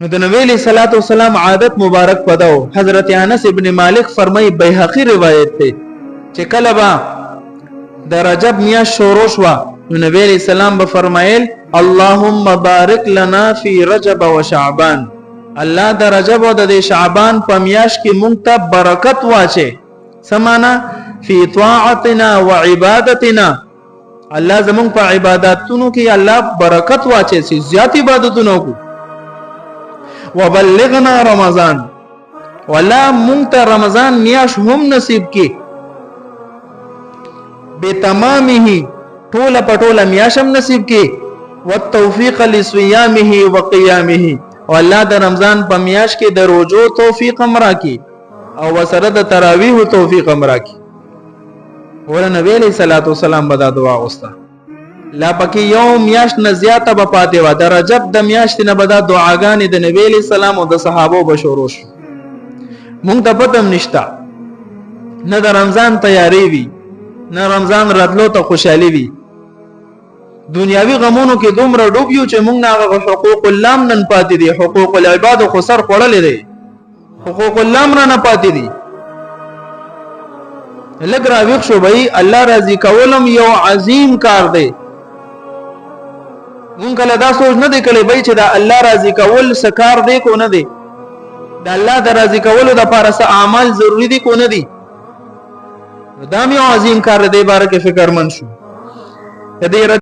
نو د نبی علیہ الصلوۃ والسلام عادت مبارک پداو. حضرت انس ابن مالک فرمای بیهقی روایت ته چې کله با د رجب میاشت شروع شوه نو نبی علیہ السلام به فرمایل اللهم بارک لنا فی رجب و شعبان، الله د رجب او د شعبان په میاشت کې مونږ ته برکت واچي. سمانا فی طاعتنا و عبادتنا، الله زمونږ په عبادتونو کې الله برکت واچي چې زیات عبادتونو کو. وبلغنا رمضان، ولا مونږ ته رمضان میاشت هم نصیب کی بتمامه، ټوله پټوله میاشم نصیب کی. والتوفیق لصيامه وقيامه، والله د رمضان په میاشت کې د روزو توفیق امرا کی او وسره د تراویح توفیق امرا کی. ور نبی علیہ الصلوۃ والسلام بدا دعا غوستا لا پکې یوم میاشت نه زیاته به پاتې و. د رجب د میاشت نه بدا دعاګانې د نبی علیہ السلام او د صحابه بشوروش. مونږ ته پته نشتا نه د رمضان تیاری وی نه رمضان راتلو ته خوشحالي وی. دنیاوی غمونو کې دومره ډوب یو چې مونږ نه حقوق الله نن پاتې دي. حقوق العباد خو سر خړلې دي، حقوق الله نه پاتې دي. لګ راویښ شو بھائی، الله راضي کولم یو عظیم کار دی. مونږ کله دا سوچ نه دی کړی بھائی چې دا الله راضي کول سکار دی کو نه دی، دا الله د راضي کولو د لپاره څه اعمال ضروری دي کو نه دي. دا یو عظیم کار دی، بارکه فکر من شو.